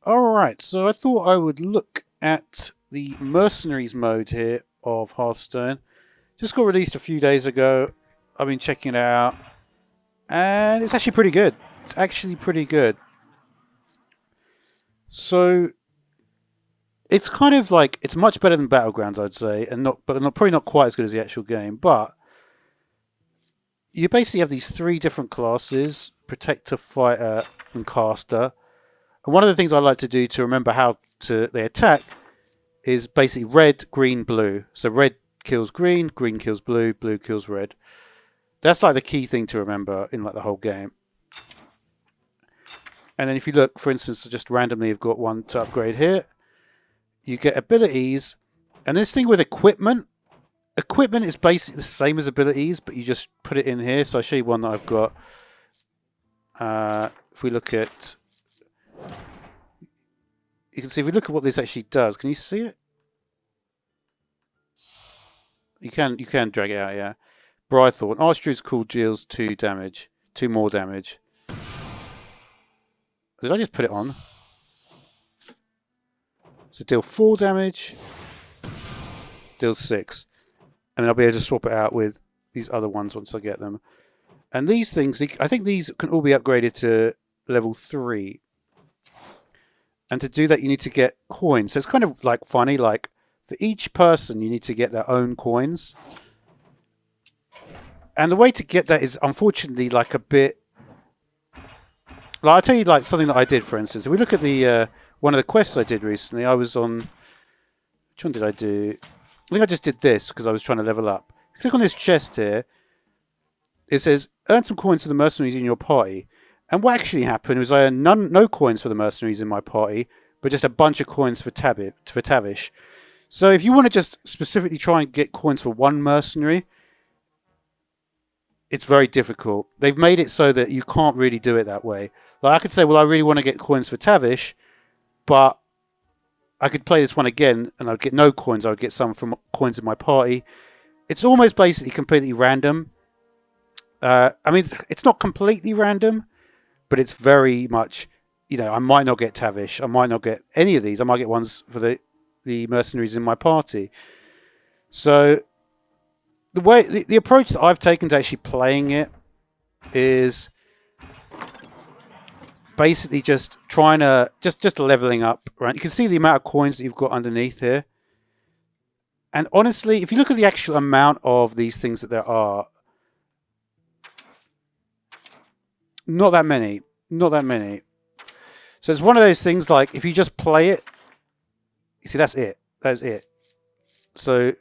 Alright, so I thought I would look at the Mercenaries mode here of Hearthstone. Just got released a few days ago. I've been checking it out, and it's actually pretty good. It's actually pretty good. So it's kind of like it's much better than Battlegrounds, I'd say, and probably not quite as good as the actual game. But you basically have these three different classes: Protector, Fighter, and Caster. And one of the things I like to do to remember how they attack is basically red, green, blue. So red kills green, green kills blue, blue kills red. That's like the key thing to remember in like the whole game. And then if you look, for instance, just randomly I've got one to upgrade here. You get abilities, and this thing with equipment is basically the same as abilities, but you just put it in here. So I'll show you one that I've got. If we look at, you can see if we look at what this actually does. Can you see it? You can drag it out, yeah. Brythorn. Archery's cool, deals 2 damage. 2 more damage. Did I just put it on? So deal 4 damage. Deal 6. And then I'll be able to swap it out with these other ones once I get them. And these things, I think these can all be upgraded to level 3. And to do that, you need to get coins. So it's kind of like funny, like for each person, you need to get their own coins. And the way to get that is unfortunately like a bit. Like I'll tell you like something that I did, for instance. If we look at the one of the quests I did recently, I was on. Which one did I do? I think I just did this because I was trying to level up. Click on this chest here. It says earn some coins for the mercenaries in your party. And what actually happened was I earned no coins for the mercenaries in my party, but just a bunch of coins for Tavish. So if you want to just specifically try and get coins for one mercenary, it's very difficult. They've made it so that you can't really do it that way. Like I could say, well, I really want to get coins for Tavish, but I could play this one again and I'd get no coins. I would get some from coins in my party. It's almost basically completely random. I mean, it's not completely random, but it's very much, I might not get Tavish. I might not get any of these. I might get ones for the mercenaries in my party. So the approach that I've taken to actually playing it is basically just trying to just leveling up. Right, you can see the amount of coins that you've got underneath here. And honestly, if you look at the actual amount of these things that there are, not that many. So it's one of those things like if you just play it, you see that's it. So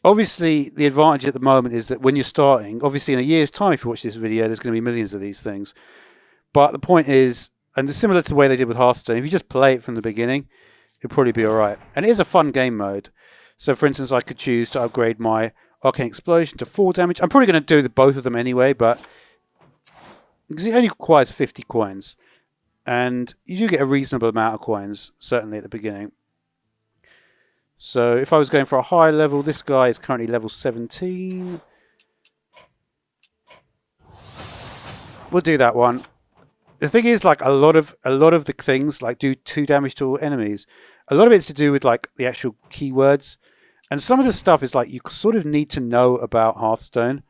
obviously the advantage at the moment is that when you're starting, obviously in a year's time, if you watch this video, there's going to be millions of these things. But the point is, and it's similar to the way they did with Hearthstone, if you just play it from the beginning, it'll probably be alright. And it is a fun game mode. So for instance, I could choose to upgrade my Arcane Explosion to 4 damage. I'm probably going to do both of them anyway, but because it only requires 50 coins. And you do get a reasonable amount of coins, certainly at the beginning. So if I was going for a high level, this guy is currently level 17. We'll do that one. The thing is, like a lot of the things like do 2 damage to all enemies. A lot of it's to do with like the actual keywords. And some of the stuff is like you sort of need to know about Hearthstone.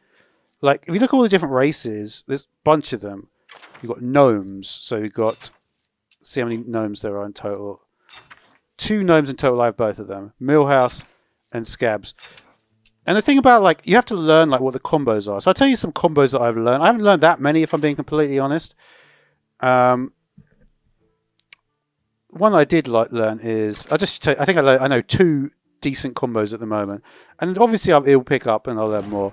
Like, if you look at all the different races, there's a bunch of them. You've got gnomes. So you've got, see how many gnomes there are in total. 2 gnomes in total, I have both of them. Millhouse and Scabs. And the thing about, like, you have to learn, like, what the combos are. So I'll tell you some combos that I've learned. I haven't learned that many, if I'm being completely honest. One I did learn is, I think I know 2 decent combos at the moment. And obviously it'll pick up and I'll learn more.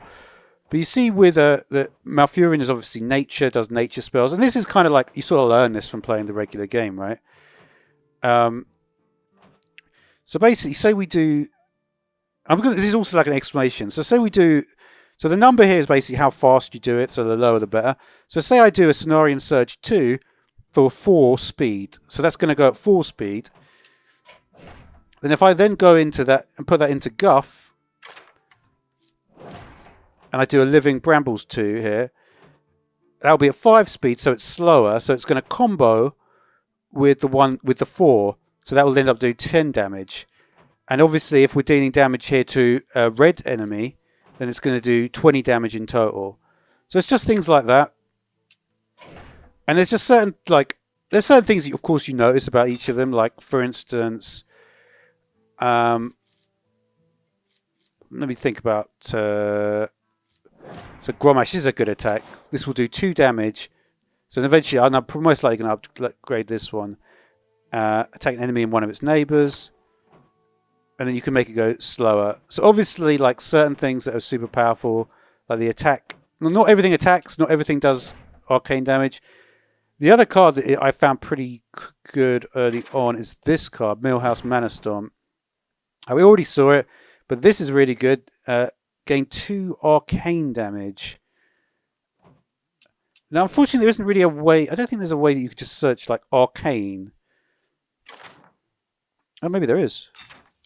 But you see with the Malfurion is obviously nature, does nature spells. And this is kind of like, you sort of learn this from playing the regular game, right? So basically, say we do... this is also like an explanation. So say we do... So the number here is basically how fast you do it, so the lower the better. So say I do a Cenarian Surge 2 for 4 speed. So that's going to go at 4 speed. Then if I then go into that and put that into Guff, and I do a Living Brambles 2 here, that'll be at 5 speed, so it's slower. So it's going to combo with the one with the 4, so that will end up doing 10 damage. And obviously, if we're dealing damage here to a red enemy, then it's going to do 20 damage in total. So it's just things like that. And there's just certain there's certain things that of course you notice about each of them. Like for instance, let me think about. So Gromash is a good attack. This will do 2 damage. So eventually, I'm most likely going to upgrade this one. Attack an enemy and one of its neighbours. And then you can make it go slower. So obviously, like certain things that are super powerful, like the attack. Not everything attacks. Not everything does arcane damage. The other card that I found pretty good early on is this card, Millhouse Manastorm. We already saw it, but this is really good. Gain 2 arcane damage. Now, unfortunately, there isn't really a way. I don't think there's a way that you could just search like arcane. Oh, maybe there is.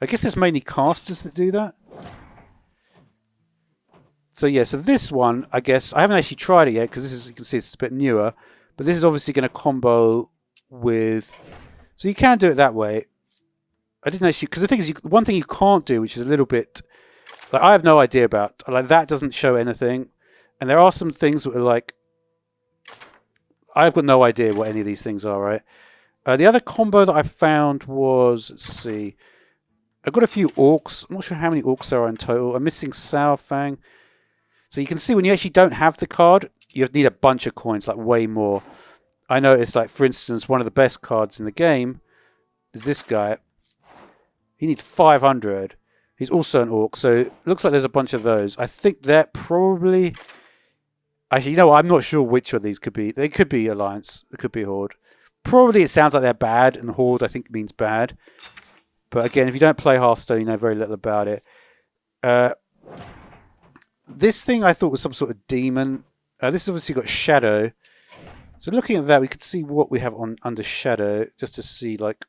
I guess there's mainly casters that do that. So yeah, so this one, I guess, I haven't actually tried it yet because this is, you can see it's a bit newer. But this is obviously going to combo with... So you can do it that way. I didn't actually... Because the thing is, one thing you can't do, which is a little bit... Like, I have no idea about. Like, that doesn't show anything. And there are some things that are like... I've got no idea what any of these things are, right? The other combo that I found was... Let's see... I've got a few orcs. I'm not sure how many orcs there are in total. I'm missing Sourfang. So you can see when you actually don't have the card, you need a bunch of coins, like way more. I noticed, like, for instance, one of the best cards in the game is this guy. He needs 500. He's also an orc, so it looks like there's a bunch of those. I think that probably... Actually, you know what? I'm not sure which of these could be. They could be Alliance. It could be Horde. Probably it sounds like they're bad, and Horde, I think, means bad. But again, if you don't play Hearthstone, you know very little about it. This thing I thought was some sort of demon. This has obviously got Shadow. So looking at that, we could see what we have on under Shadow, just to see like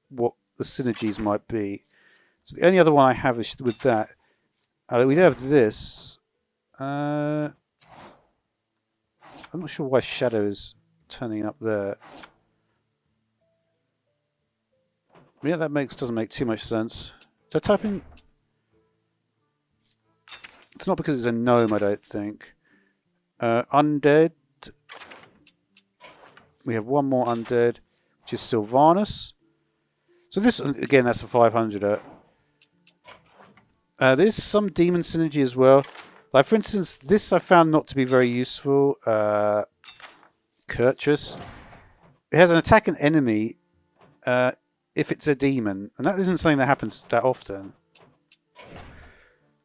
what the synergies might be. So the only other one I have is with that. We do have this. I'm not sure why Shadow is turning up there. Yeah, that doesn't make too much sense. Did I type in? It's not because it's a gnome, I don't think. Undead. We have one more undead, which is Sylvanus. So this, again, that's a 500er. There's some demon synergy as well. Like, for instance, this I found not to be very useful. Kurtrus. It has an attack an enemy if it's a demon. And that isn't something that happens that often.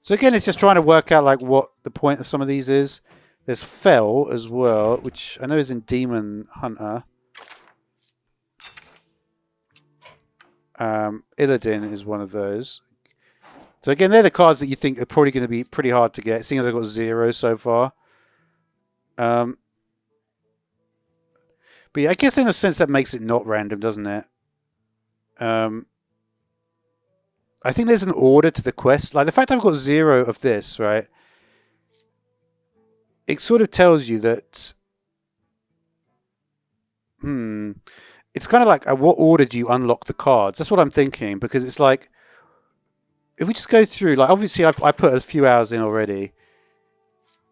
So again, it's just trying to work out like what the point of some of these is. There's Fell as well, which I know is in Demon Hunter. Illidan is one of those. So again, they're the cards that you think are probably going to be pretty hard to get, seeing as I've got 0 so far. But yeah, I guess in a sense that makes it not random, doesn't it? I think there's an order to the quest. Like the fact I've got 0 of this, right? It sort of tells you that... It's kind of like, at what order do you unlock the cards? That's what I'm thinking, because it's like... If we just go through, like, obviously I put a few hours in already.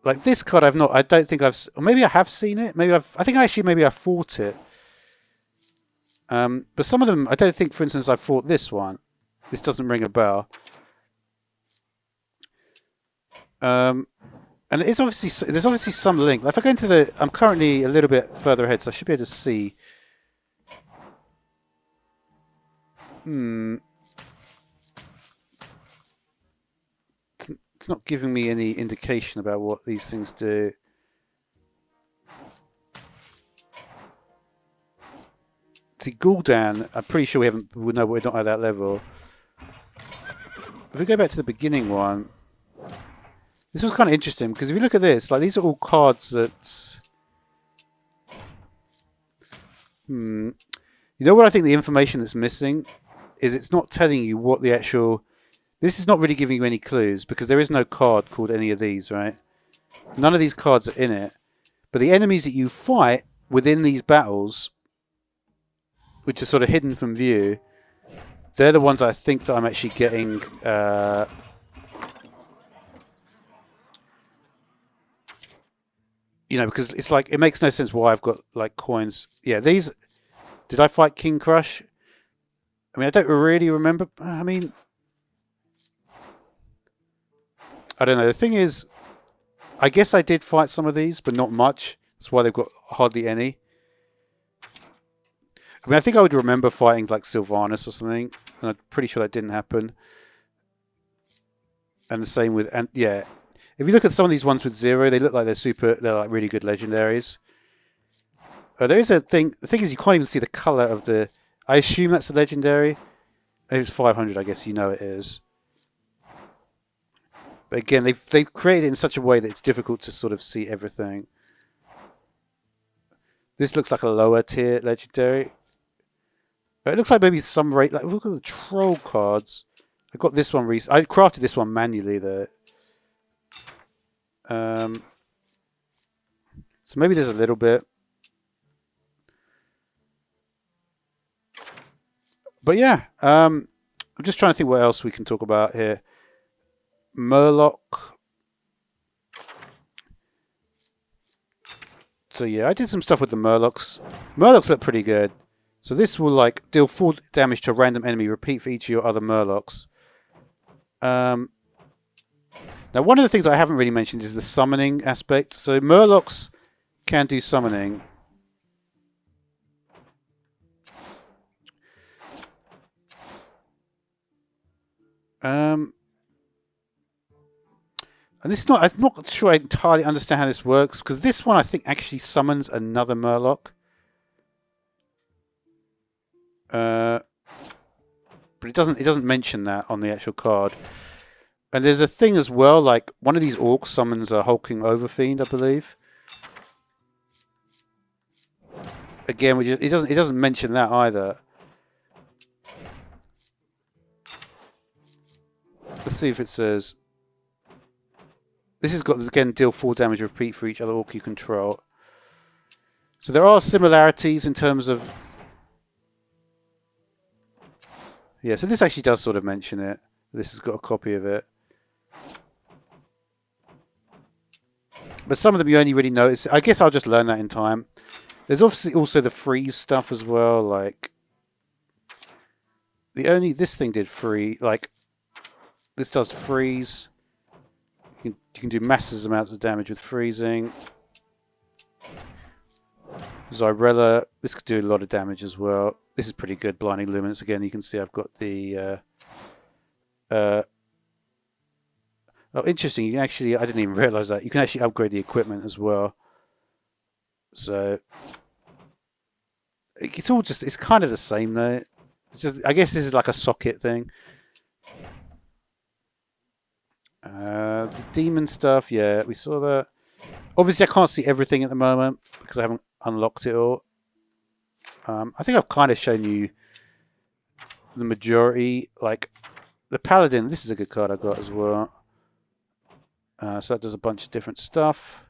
Like, this card I don't think I've... Or maybe I have seen it. I think actually maybe I fought it. But some of them, I don't think, for instance, I fought this one. This doesn't ring a bell. And there's obviously some link. Like if I go into the... I'm currently a little bit further ahead, so I should be able to see. It's not giving me any indication about what these things do. See, Gul'dan, I'm pretty sure we're not at that level. If we go back to the beginning one, this was kind of interesting because if you look at this, like these are all cards that... You know what I think the information that's missing is it's not telling you what the actual... This is not really giving you any clues because there is no card called any of these, right? None of these cards are in it. But the enemies that you fight within these battles which are sort of hidden from view, they're the ones I think that I'm actually getting. You know, because it's like it makes no sense why I've got like coins. Yeah, these. Did I fight King Crush? I mean, I don't really remember. I mean, I don't know. The thing is, I guess I did fight some of these, but not much. That's why they've got hardly any. I mean, I think I would remember fighting like Sylvanas or something, and I'm pretty sure that didn't happen. And the same with, and yeah, if you look at some of these ones with 0, they look like they're like really good legendaries. There is a thing. The thing is, you can't even see the color of the. I assume that's a legendary. If it's 500, I guess you know it is. But again, they've created it in such a way that it's difficult to sort of see everything. This looks like a lower tier legendary. It looks like maybe some rate. Like look at the troll cards. I got this one recently. I crafted this one manually though. So maybe there's a little bit. But yeah, I'm just trying to think what else we can talk about here. Murloc. So yeah, I did some stuff with the Murlocs. Murlocs look pretty good. So this will like deal 4 damage to a random enemy, repeat for each of your other Murlocs. Now one of the things I haven't really mentioned is the summoning aspect. So Murlocs can do summoning. And this is not, I'm not sure I entirely understand how this works, because this one I think actually summons another Murloc. But it doesn't mention that on the actual card. And there's a thing as well, like one of these orcs summons a hulking overfiend, I believe. Again, it doesn't mention that either. Let's see if it says. This has got, again, deal 4 damage repeat for each other orc you control. So there are similarities in terms of. Yeah, so this actually does sort of mention it. This has got a copy of it. But some of them you only really notice. I guess I'll just learn that in time. There's obviously also the freeze stuff as well. Like this thing did freeze. Like this does freeze. You can do massive amounts of damage with freezing. Zyrella, this could do a lot of damage as well. This is pretty good. Blinding Luminance again. You can see I've got the. Oh, interesting. You can actually. I didn't even realize that you can actually upgrade the equipment as well. So it's all just. It's kind of the same though. It's just. I guess this is like a socket thing. The demon stuff, yeah, we saw that. Obviously, I can't see everything at the moment because I haven't unlocked it all. I think I've kind of shown you the majority. Like the Paladin, this is a good card I got as well. So that does a bunch of different stuff.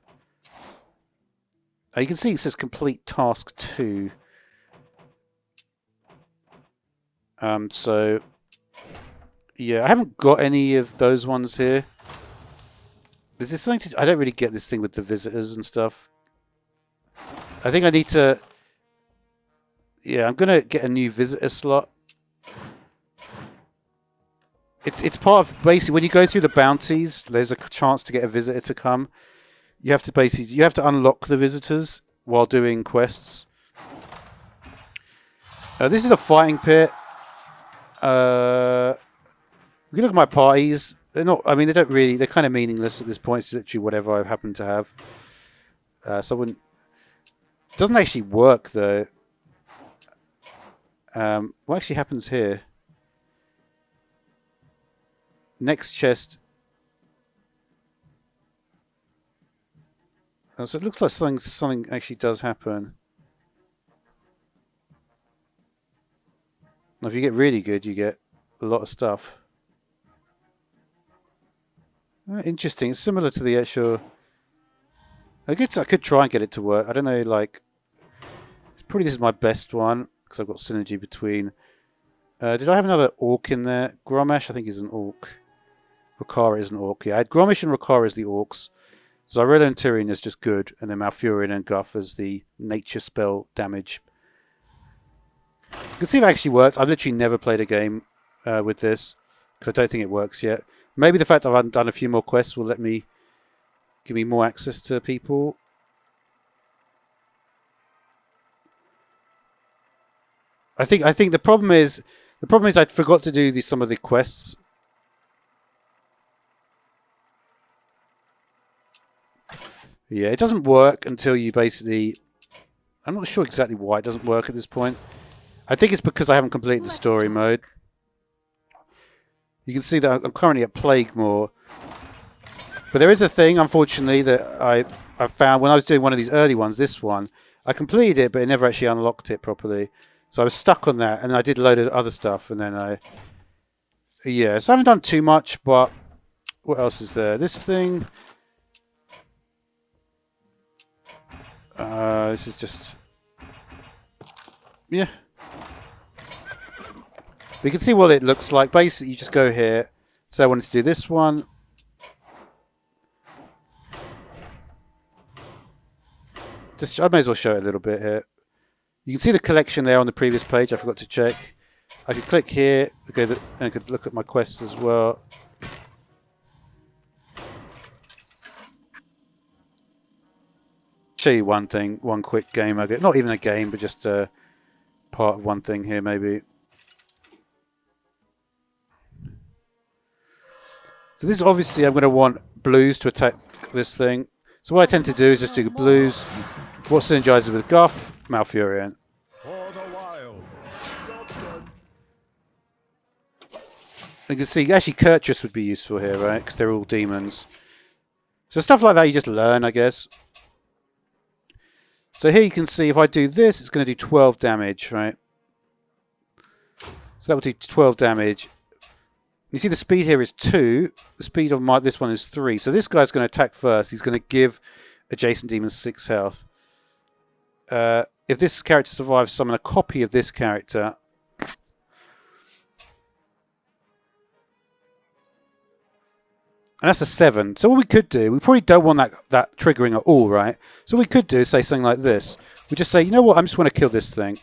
You can see it says complete task 2. So yeah, I haven't got any of those ones here. There's this thing I don't really get this thing with the visitors and stuff. I think I need to. Yeah, I'm gonna get a new visitor slot. It's part of basically when you go through the bounties, there's a chance to get a visitor to come. You have to unlock the visitors while doing quests. This is the fighting pit. If you look at my parties, they're not. I mean, they don't really. They're kind of meaningless at this point. It's literally whatever I happen to have. So I wouldn't. It doesn't actually work though. What actually happens here? Next chest. Oh, so it looks like something actually does happen. Now, if you get really good, you get a lot of stuff. Interesting. It's similar to the actual. I could try and get it to work. I don't know. Like, probably this is my best one. because I've got synergy between. Did I have another orc in there? Gromesh, I think, is an orc. Rokara is an orc. Yeah, I had Gromesh and Rokara as the orcs. Zyrella and Tyrion is just good, and then Malfurion and Guff as the nature spell damage. You can see if it actually works. I've literally never played a game with this, because I don't think it works yet. Maybe the fact I've done a few more quests will give me more access to people. I think the problem is I forgot to do some of the quests. Yeah, it doesn't work until you basically... I'm not sure exactly why it doesn't work at this point. I think it's because I haven't completed the story mode. You can see that I'm currently at Plague Moor. But there is a thing, unfortunately, that I found when I was doing one of these early ones, this one. I completed it, but it never actually unlocked it properly. So I was stuck on that, and I did a load of other stuff, and then yeah, so I haven't done too much, but... What else is there? This thing... this is just... Yeah. We can see what it looks like. Basically, you just go here. So I wanted to do this one. I may as well show it a little bit here. You can see the collection there on the previous page. I forgot to check. I could click here. Okay, and I could look at my quests as well. Show you one thing, one quick game. Not even a game, but just part of one thing here, maybe. So this is obviously, I'm going to want blues to attack this thing. So what I tend to do is just do blues. What synergizes with Guff? Malfurion. You can see, actually, Kurtrus would be useful here, right? Because they're all demons. So stuff like that you just learn, I guess. So here you can see if I do this, it's going to do 12 damage, right? So that will do 12 damage. You see the speed here is 2. The speed of this one is 3. So this guy's going to attack first. He's going to give adjacent demons 6 health. If this character survives, summon a copy of this character. And that's a 7. So what we could do, we probably don't want that triggering at all, right? So what we could do is say something like this. We just say, you know what, I just want to kill this thing.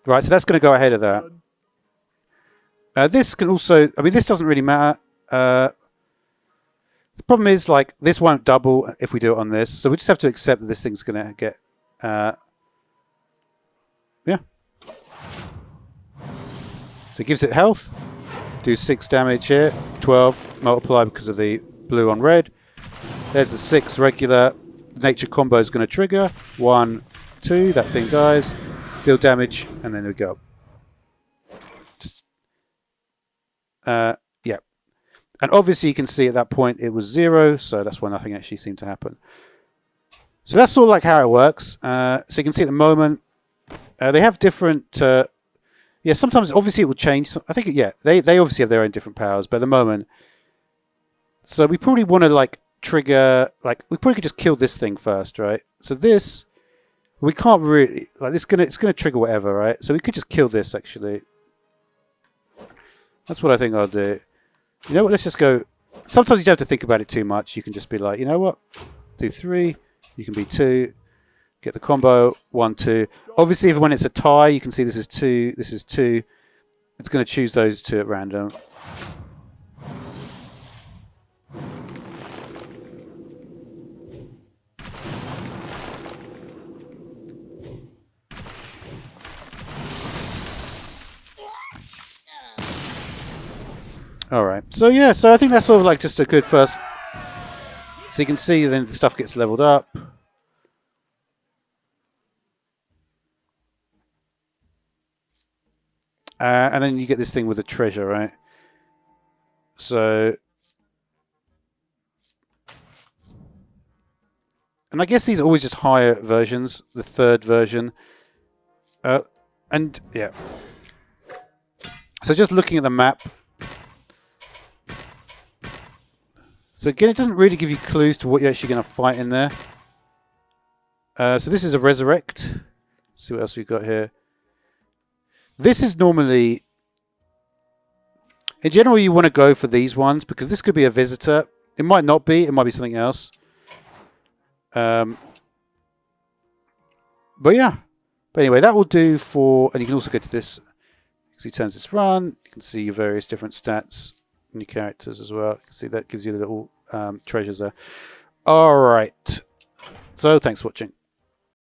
Right, so that's going to go ahead of that. This can also, I mean, this doesn't really matter. The problem is, like, this won't double if we do it on this. So we just have to accept that this thing's going to get, yeah. So it gives it health. Do 6 damage here. 12 multiply because of the blue on red. There's the 6 regular. Nature combo is going to trigger. 1, 2. That thing dies. Deal damage, and then we go. Just, yeah. And obviously you can see at that point it was 0, so that's why nothing actually seemed to happen. So that's sort of like how it works. So you can see at the moment they have different. Yeah, sometimes obviously it will change. I think yeah, they obviously have their own different powers, but at the moment, so we probably want to like trigger, like we probably could just kill this thing first, right? So this, we can't really like this. It's gonna trigger whatever, right? So we could just kill this actually. That's what I think I'll do. You know what? Let's just go. Sometimes you don't have to think about it too much. You can just be like, you know what? Do 3. You can be 2. Get the combo, 1, 2. Obviously, when it's a tie, you can see this is 2, this is 2. It's going to choose those 2 at random. All right. So yeah, so I think that's sort of like just a good first. So you can see then the stuff gets leveled up. And then you get this thing with the treasure, right? So, and I guess these are always just higher versions, the 3rd version. And yeah. So just looking at the map. So again, it doesn't really give you clues to what you're actually going to fight in there. So this is a resurrect. see what else we've got here. This is normally, in general, you want to go for these ones because this could be a visitor. It might not be. It might be something else. But yeah. But anyway, that will do for, and you can also go to this. So he turns this run. You can see your various different stats and your characters as well. You can see that gives you the little treasures there. All right. So thanks for watching.